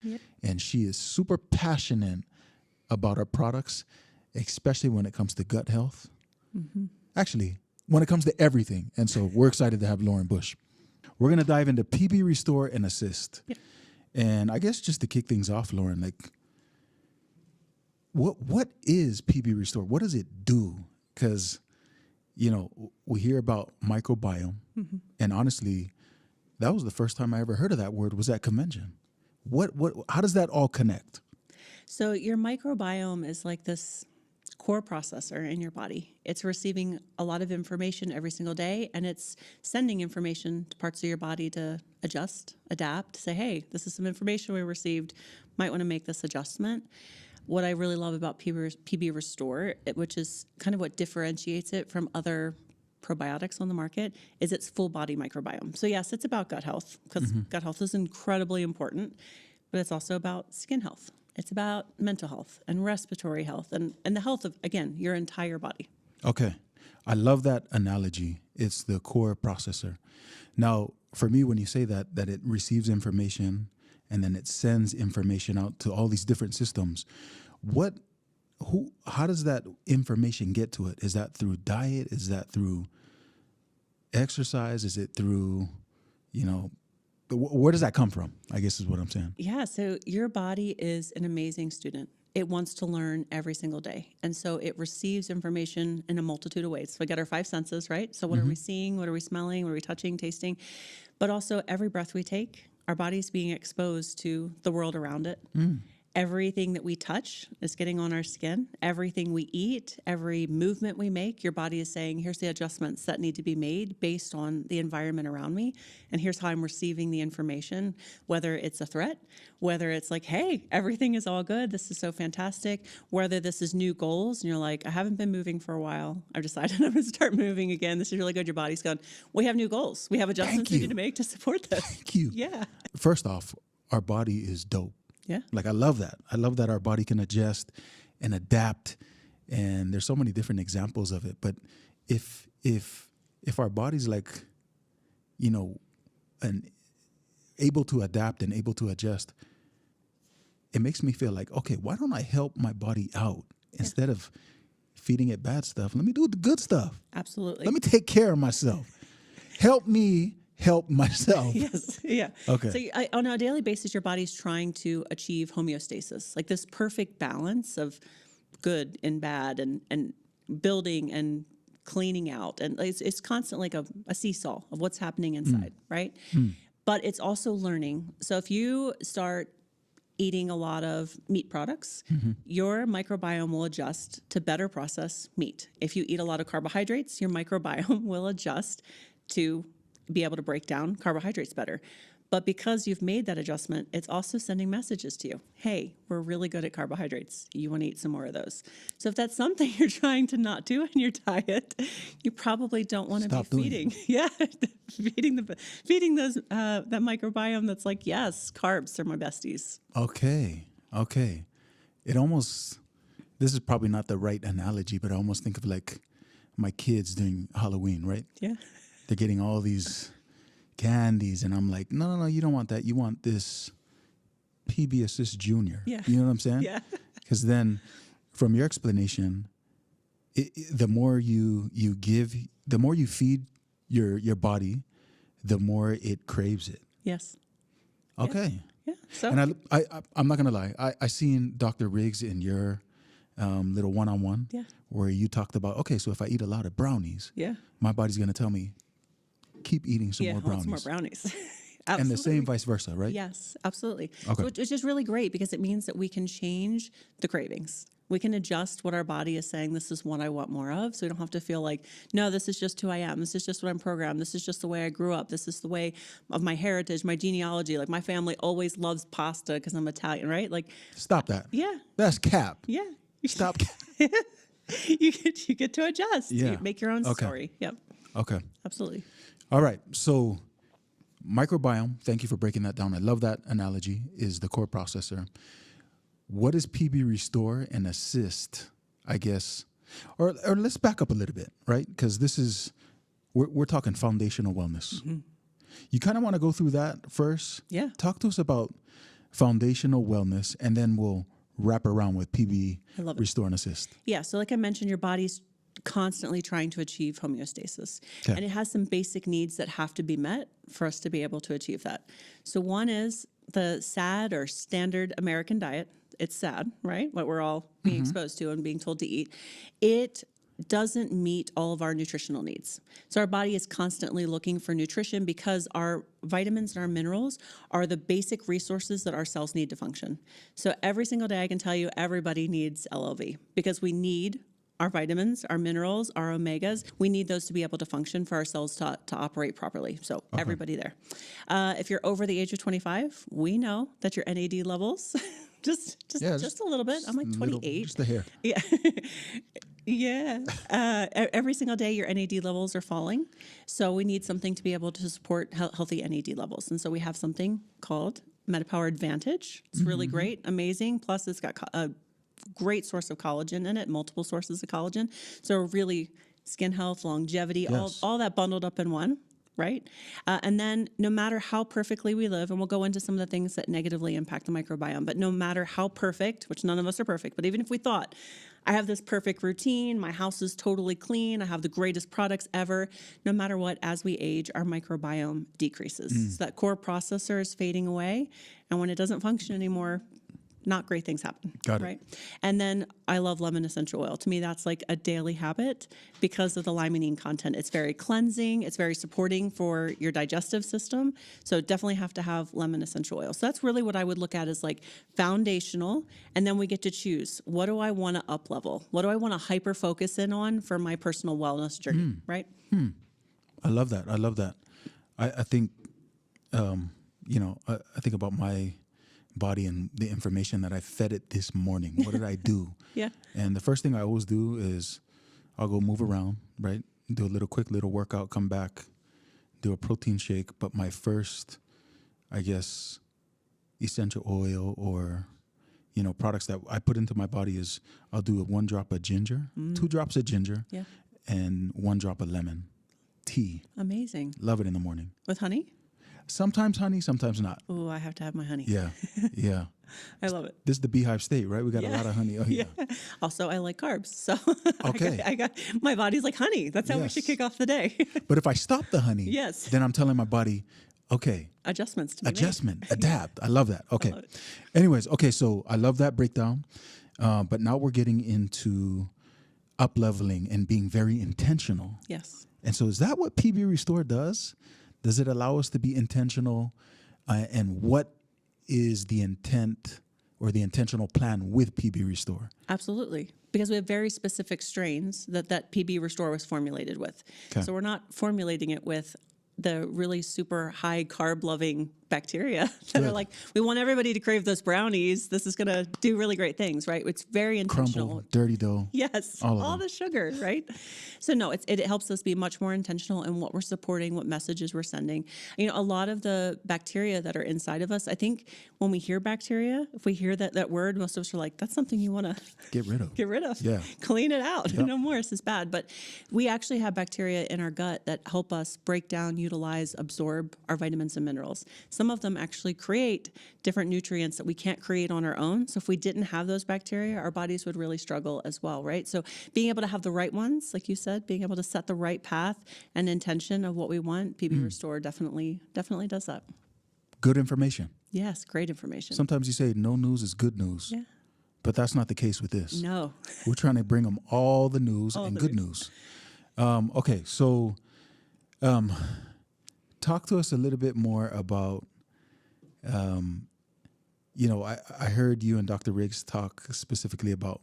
Yep. and she is super passionate about our products, especially when it comes to gut health. Actually, when it comes to everything. And so we're excited to have Lauren Bush. We're going to dive into PB Restore and Assist. Yep. And I guess just to kick things off, Lauren, like, what is PB Restore? What does it do? Because, you know, we hear about microbiome, and honestly, that was the first time I ever heard of that word, was at convention. How does that all connect? So your microbiome is like this core processor in your body. It's receiving a lot of information every single day, and it's sending information to parts of your body to adjust, adapt, say, hey, this is some information we received. Might want to make this adjustment. What I really love about PB Restore, which is kind of what differentiates it from other probiotics on the market, is its full body microbiome. So yes, it's about gut health, because gut health is incredibly important, but it's also about skin health. It's about mental health and respiratory health and the health of, again, your entire body. Okay. I love that analogy. It's the core processor. Now, for me, when you say that it receives information and then it sends information out to all these different systems, how does that information get to it? Is that through diet? Is that through exercise? Is it through, where does that come from? I guess is what I'm saying. Yeah, so your body is an amazing student. It wants to learn every single day. And so it receives information in a multitude of ways. So we got our five senses, right? So what are we seeing? What are we smelling? What are we touching, tasting? But also every breath we take, our body's being exposed to the world around it. Everything that we touch is getting on our skin. Everything we eat, every movement we make, your body is saying, here's the adjustments that need to be made based on the environment around me. And here's how I'm receiving the information, whether it's a threat, whether it's like, hey, everything is all good. This is so fantastic. Whether this is new goals and you're like, I haven't been moving for a while. I've decided I'm going to start moving again. This is really good. Your body's going, we have new goals. We have adjustments we need to make to support this. Thank you. Yeah. First off, our body is dope. Yeah. Like, I love that. I love that our body can adjust and adapt. And there's so many different examples of it. But if our body's like, able to adapt and able to adjust, it makes me feel like, okay, why don't I help my body out instead of feeding it bad stuff? Let me do the good stuff. Absolutely. Let me take care of myself. Help me help myself. Yes. Yeah. Okay. So on a daily basis, your body's trying to achieve homeostasis, like this perfect balance of good and bad and building and cleaning out. And it's constantly like a seesaw of what's happening inside, right? But it's also learning. So if you start eating a lot of meat products, your microbiome will adjust to better process meat. If you eat a lot of carbohydrates, your microbiome will adjust to be able to break down carbohydrates better. But because you've made that adjustment, it's also sending messages to you. Hey, we're really good at carbohydrates. You want to eat some more of those. So if that's something you're trying to not do in your diet, you probably don't want to be feeding. Yeah, feeding those that microbiome that's like, yes, carbs are my besties. Okay. This is probably not the right analogy, but I almost think of like my kids during Halloween, right? Yeah. They're getting all these candies, and I'm like, no, you don't want that. You want this PB Assist Junior. Yeah. You know what I'm saying? Yeah. Because then, from your explanation, the more you give, the more you feed your body, the more it craves it. Yes. Okay. Yeah. So. And I'm not gonna lie. I seen Dr. Riggs in your little one-on-one, where you talked about, okay, so if I eat a lot of brownies, my body's gonna tell me, keep eating some more brownies. Some more brownies. And the same vice versa, right? Yes, absolutely. Okay. So it's just really great because it means that we can change the cravings. We can adjust what our body is saying, this is what I want more of. So we don't have to feel like, no, this is just who I am. This is just what I'm programmed. This is just the way I grew up. This is the way of my heritage, my genealogy. Like my family always loves pasta because I'm Italian, right? Like, stop that. Yeah. That's cap. Yeah. Stop. you get to adjust. Yeah. You make your own story. Yep. Okay. Absolutely. All right. So microbiome, thank you for breaking that down. I love that analogy, is the core processor. What is PB Restore and Assist, I guess? Or let's back up a little bit, right? Because we're talking foundational wellness. You kind of want to go through that first. Yeah. Talk to us about foundational wellness, and then we'll wrap around with PB I love it. Restore and Assist. Yeah, so like I mentioned, your body's constantly trying to achieve homeostasis. Okay. And it has some basic needs that have to be met for us to be able to achieve that. So one is the SAD, or standard American diet. It's sad, right? What we're all being exposed to and being told to eat. It doesn't meet all of our nutritional needs. So our body is constantly looking for nutrition because our vitamins and our minerals are the basic resources that our cells need to function. So every single day I can tell you everybody needs LLV because we need our vitamins, our minerals, our omegas. We need those to be able to function for our cells to operate properly. So everybody there. If you're over the age of 25, we know that your NAD levels, just a little bit. I'm like 28. Just a hair. Yeah. Yeah. Every single day, your NAD levels are falling. So we need something to be able to support healthy NAD levels. And so we have something called MetaPower Advantage. It's really great, amazing. Plus, it's got a great source of collagen in it, multiple sources of collagen. So really skin health, longevity, Yes. all that bundled up in one. Right? And then no matter how perfectly we live, and we'll go into some of the things that negatively impact the microbiome, but no matter how perfect, which none of us are perfect, but even if we thought, I have this perfect routine, my house is totally clean, I have the greatest products ever, no matter what, as we age, our microbiome decreases. So that core processor is fading away, and when it doesn't function anymore, not great things happen. Got it. Right? And then I love lemon essential oil. To me, that's like a daily habit because of the limonene content. It's very cleansing. It's very supporting for your digestive system. So definitely have to have lemon essential oil. So that's really what I would look at as like foundational. And then we get to choose, what do I want to up level? What do I want to hyper focus in on for my personal wellness journey? Right? I love that. I love that. I think, I think about my body and the information that I fed it this morning. What did I do? Yeah. And the first thing I always do is I'll go move around, right? Do a quick little workout, come back, do a protein shake. But my first, I guess, essential oil or, products that I put into my body is I'll do 1 drop of ginger, 2 drops of ginger, Yeah. and 1 drop of lemon tea. Amazing. Love it in the morning. With honey? Sometimes honey, sometimes not. Oh, I have to have my honey. Yeah, yeah. I love it. This is the Beehive State, right? We got a lot of honey. Oh, yeah. Also, I like carbs. So Okay. I got my body's like honey. That's how we Yes. should kick off the day. But if I stop the honey, Yes. then I'm telling my body, okay, Adjustments to be made. adjustment, adapt. I love that. Okay. love it. Anyways, okay, so I love that breakdown. But now we're getting into up leveling and being very intentional. Yes. And so is that what PB Restore does? Does it allow us to be intentional? And what is the intent or the intentional plan with PB Restore? Absolutely. Because we have very specific strains that PB Restore was formulated with. Okay. So we're not formulating it with the really super high carb loving bacteria that are Good. like, we want everybody to crave those brownies. This is going to do really great things, right? It's very intentional. Crumble, dirty dough. Yes, All of all them. the sugar, right? So no, it helps us be much more intentional in what we're supporting, what messages we're sending. A lot of the bacteria that are inside of us, I think when we hear bacteria, if we hear that word, most of us are like, that's something you want to Get rid of. get rid of. Yeah. Clean it out. Yep. No more. This is bad. But we actually have bacteria in our gut that help us break down, utilize, absorb our vitamins and minerals. Some of them actually create different nutrients that we can't create on our own. So if we didn't have those bacteria, our bodies would really struggle as well, right? So being able to have the right ones, like you said, being able to set the right path and intention of what we want, PB Restore definitely does that. Good information. Yes, great information. Sometimes you say no news is good news. Yeah. But that's not the case with this. No. We're trying to bring them all the news and the good news. Okay, so talk to us a little bit more about, I heard you and Dr. Riggs talk specifically about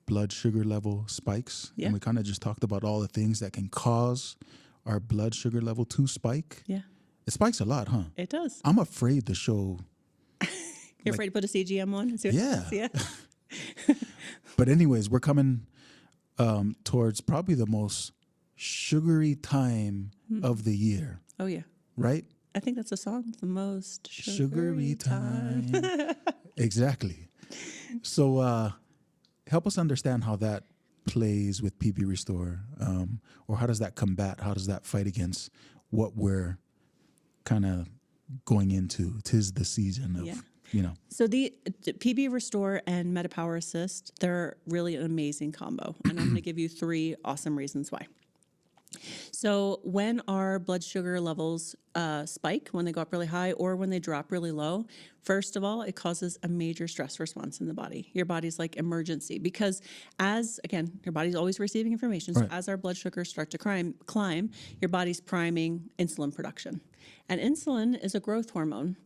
blood sugar level spikes. Yeah. And we kind of just talked about all the things that can cause our blood sugar level to spike. Yeah, It spikes a lot, huh? it does. I'm afraid to show. You're afraid to put a CGM on and see what Yeah. happens? Yeah. But anyways, we're coming towards probably the most sugary time of the year, Oh, yeah. right? I think that's a song. The most Sugary time. Exactly. So help us understand how that plays with PB Restore, or how does that combat, how does that fight against what we're kind of going into? 'Tis the season of Yeah. you know. So the PB Restore and MetaPower Assist, they're really an amazing combo. And I'm going to give you 3 awesome reasons why. So when our blood sugar levels spike, when they go up really high or when they drop really low, first of all, it causes a major stress response in the body. Your body's like emergency because again, your body's always receiving information. So Right. as our blood sugars start to climb, your body's priming insulin production. And insulin is a growth hormone.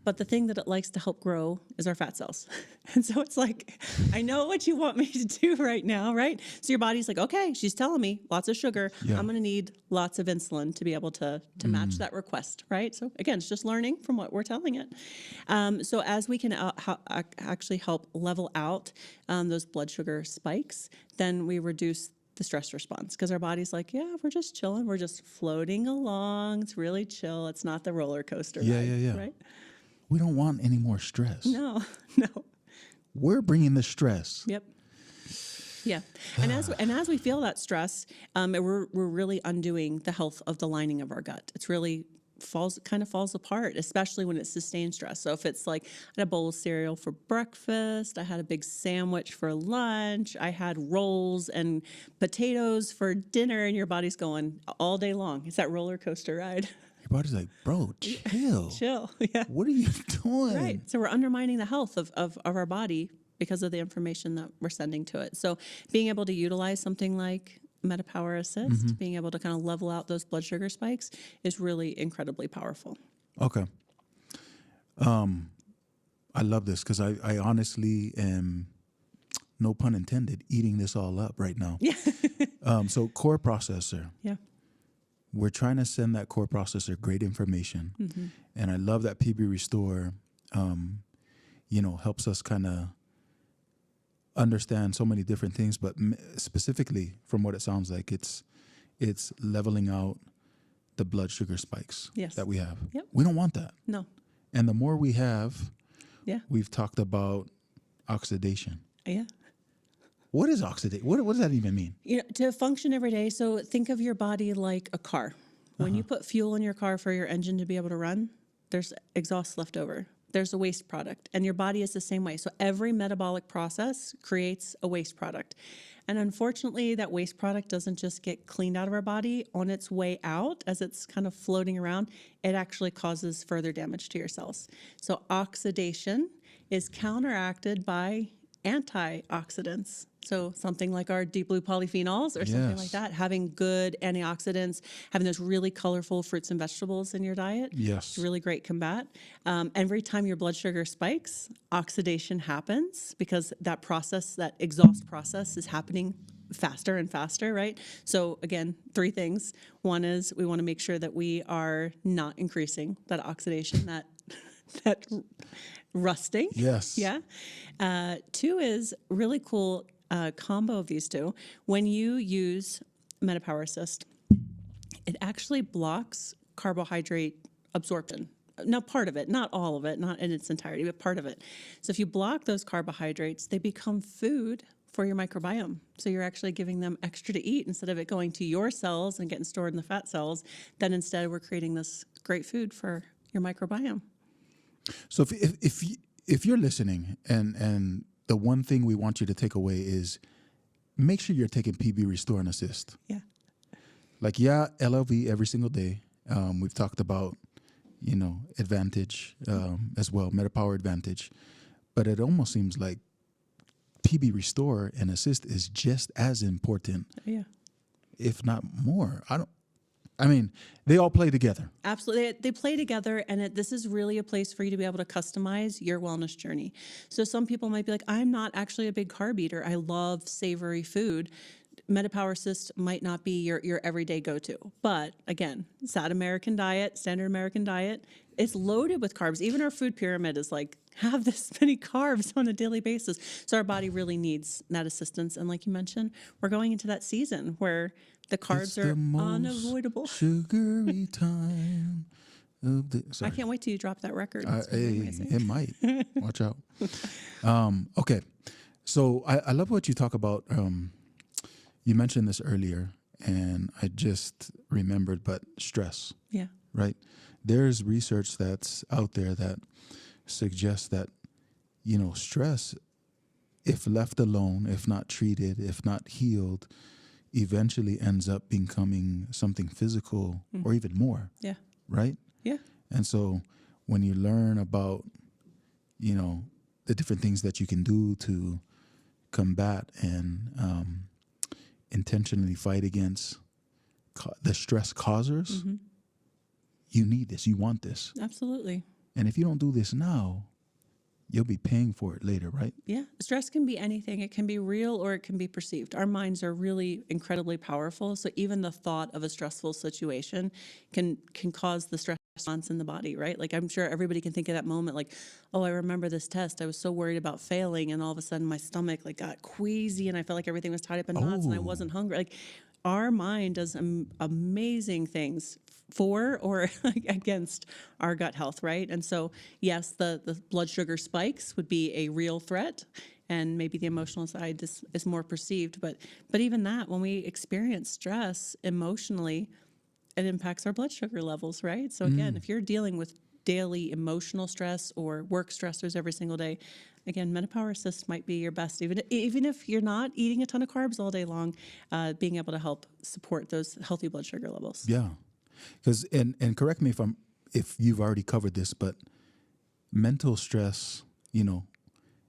But the thing that it likes to help grow is our fat cells. And so it's like, I know what you want me to do right now, right? So your body's like, okay, she's telling me lots of sugar. Yeah. I'm going to need lots of insulin to be able to match that request, right? So again, it's just learning from what we're telling it. So as we can actually help level out those blood sugar spikes, then we reduce the stress response because our body's like, yeah, we're just chilling. We're just floating along. It's really chill. It's not the roller coaster Yeah, ride, yeah, yeah. right? We don't want any more stress. No, no. We're bringing the stress. Yep. Yeah. And as we feel that stress, we're really undoing the health of the lining of our gut. It's really kind of falls apart, especially when it's sustained stress. So if it's like I had a bowl of cereal for breakfast, I had a big sandwich for lunch, I had rolls and potatoes for dinner, and your body's going all day long. It's that roller coaster ride. Your body's like, bro, chill. Chill. Yeah. What are you doing? Right. So we're undermining the health of our body because of the information that we're sending to it. So being able to utilize something like MetaPower Assist, being able to kind of level out those blood sugar spikes is really incredibly powerful. Okay. I love this because I honestly am, no pun intended, eating this all up right now. Yeah. So core processor. Yeah. We're trying to send that core processor great information. Mm-hmm. And I love that PB Restore, helps us kind of understand so many different things, but specifically from what it sounds like, it's leveling out the blood sugar spikes Yes. that we have. Yep. We don't want that. No. And the more we have, Yeah. we've talked about oxidation. Yeah. What is oxidation? What does that even mean? You know, to function every day, so think of your body like a car. When you put fuel in your car for your engine to be able to run, there's exhaust left over. There's a waste product, and your body is the same way. So every metabolic process creates a waste product. And unfortunately, that waste product doesn't just get cleaned out of our body. On its way out, as it's kind of floating around, it actually causes further damage to your cells. So oxidation is counteracted by antioxidants. So something like our deep blue polyphenols or something like Yes. that, having good antioxidants, having those really colorful fruits and vegetables in your diet. Yes. It's really great combat. Every time your blood sugar spikes, oxidation happens because that process, that exhaust process is happening faster and faster, right? So again, 3 things. One is we want to make sure that we are not increasing that oxidation, that rusting. Yes. Yeah. 2 is really cool combo of these 2. When you use MetaPower Assist, it actually blocks carbohydrate absorption. Now, part of it, not all of it, not in its entirety, but part of it. So if you block those carbohydrates, they become food for your microbiome. So you're actually giving them extra to eat instead of it going to your cells and getting stored in the fat cells. Then instead, we're creating this great food for your microbiome. So if you're listening and the one thing we want you to take away is make sure you're taking PB Restore and Assist. Yeah. Like, LLV every single day. We've talked about, Advantage as well, MetaPower Advantage. But it almost seems like PB Restore and Assist is just as important, Yeah. if not more. They all play together. Absolutely. They play together, and this is really a place for you to be able to customize your wellness journey. So some people might be like, I'm not actually a big carb eater. I love savory food. MetaPower Assist might not be your everyday go-to. But again, standard American diet, it's loaded with carbs. Even our food pyramid is like, have this many carbs on a daily basis. So our body really needs that assistance. And like you mentioned, we're going into that season where the carbs It's are the most unavoidable. sugary time of the. I Sorry. can't wait till you drop that record. It's gonna be amazing. It might. Watch out. Okay. So I love what you talk about. You mentioned this earlier, and I just remembered, but stress, Yeah. right? There's research that's out there that suggests that, stress, if left alone, if not treated, if not healed, eventually ends up becoming something physical or even more, Yeah. right? Yeah. And so when you learn about, the different things that you can do to combat and intentionally fight against the stress causers, you need this, you want this. Absolutely. And if you don't do this now, you'll be paying for it later, right? Yeah. Stress can be anything. It can be real or it can be perceived. Our minds are really incredibly powerful. So even the thought of a stressful situation can cause the stress response in the body, right? Like I'm sure everybody can think of that moment like, oh, I remember this test. I was so worried about failing and all of a sudden my stomach like got queasy and I felt like everything was tied up in knots and I wasn't hungry. Like our mind does amazing things for or against our gut health, right? And so, yes, the blood sugar spikes would be a real threat, and maybe the emotional side is more perceived. But even that, when we experience stress emotionally, it impacts our blood sugar levels, right? So again, if you're dealing with daily emotional stress or work stressors every single day, again, MetaPower Assist might be your best, even if you're not eating a ton of carbs all day long, being able to help support those healthy blood sugar levels. Yeah. Because, and correct me if you've already covered this, but mental stress,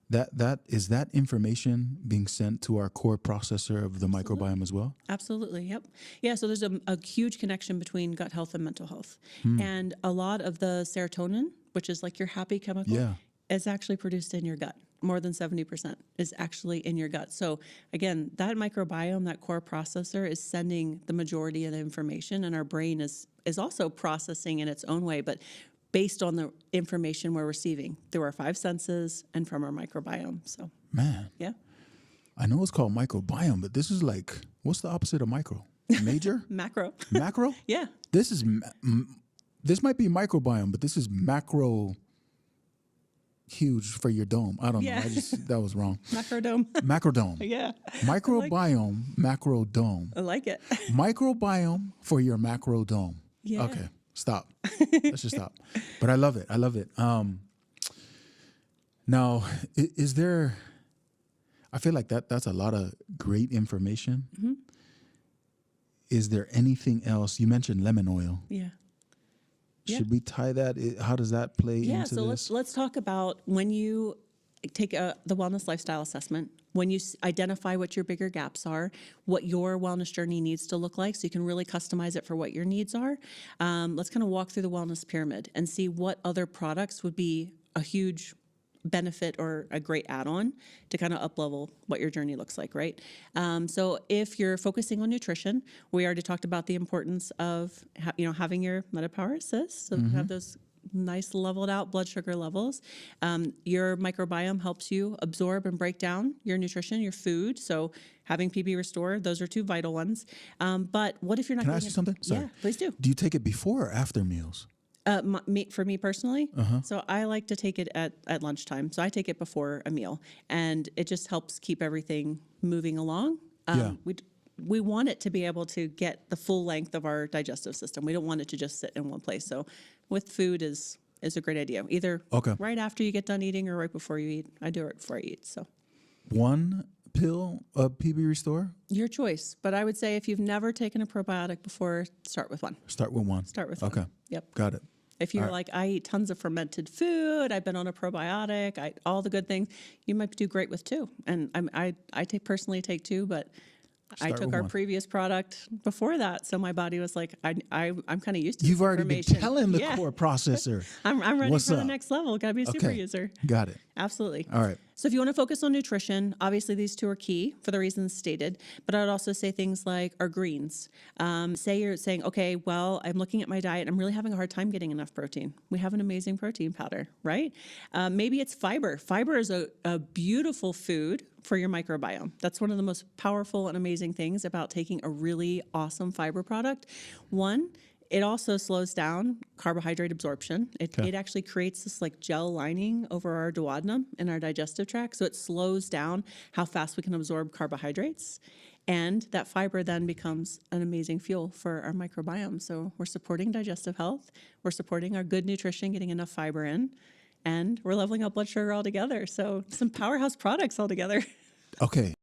that is that information being sent to our core processor of the microbiome as well? Absolutely. Yep. Yeah. So there's a huge connection between gut health and mental health. And a lot of the serotonin, which is like your happy chemical, Yeah. is actually produced in your gut. More than 70% is actually in your gut. So again, that microbiome, that core processor is sending the majority of the information, and our brain is also processing in its own way, but based on the information we're receiving through our five senses and from our microbiome. So, Man, yeah. I know it's called microbiome, but this is like, what's the opposite of micro? Major? Macro. Macro? Yeah. This is, this might be microbiome, but this is macro huge for your dome. I don't know. Yeah. That was wrong. Macrodome. Macrodome. Yeah. Microbiome, macrodome. I like it. Microbiome for your macro dome. Yeah. Okay, stop. Let's just stop. But I love it. I love it. Now, is there? I feel like that's a lot of great information. Mm-hmm. Is there anything else? You mentioned lemon oil. Yeah. Yeah. Should we tie that? How does that play Yeah, into so this? let's talk about when you take the wellness lifestyle assessment, when you identify what your bigger gaps are, what your wellness journey needs to look like, so you can really customize it for what your needs are. Let's kind of walk through the wellness pyramid and see what other products would be a huge benefit or a great add-on to kind of up-level what your journey looks like, right? So if you're focusing on nutrition, we already talked about the importance of having your MetaPower Assist, so have those nice leveled out blood sugar levels. Your microbiome helps you absorb and break down your nutrition, your food. So having PB Restore, those are two vital ones. But what if you're not Can I getting ask you something? Sorry. Yeah, please do. Do you take it before or after meals? For me personally, so I like to take it at lunchtime. So I take it before a meal, and it just helps keep everything moving along. Yeah. We want it to be able to get the full length of our digestive system. We don't want it to just sit in one place. So with food is a great idea. Either right after you get done eating or right before you eat. I do it right before I eat. So one pill of PB Restore? Your choice. But I would say if you've never taken a probiotic before, start with one. Start with one. Start with one. one. Yep. Got it. If you're like, I eat tons of fermented food, I've been on a probiotic, all the good things, you might do great with two. And I personally take two, but I took our previous product before that, so my body was like, I'm kind of used to. You've already been information. telling the core processor. I'm ready What's for the up? next level. Got to be a super user. Got it. Absolutely. All right. So if you want to focus on nutrition, obviously these two are key for the reasons stated. But I would also say things like our greens. Say you're saying, okay, well, I'm looking at my diet. I'm really having a hard time getting enough protein. We have an amazing protein powder, right? Maybe it's fiber. Fiber is a beautiful food for your microbiome. That's one of the most powerful and amazing things about taking a really awesome fiber product. One, it also slows down carbohydrate absorption. It actually creates this like gel lining over our duodenum in our digestive tract. So it slows down how fast we can absorb carbohydrates. And that fiber then becomes an amazing fuel for our microbiome. So we're supporting digestive health. We're supporting our good nutrition, getting enough fiber in. and we're leveling out blood sugar altogether. So some powerhouse products altogether. Okay.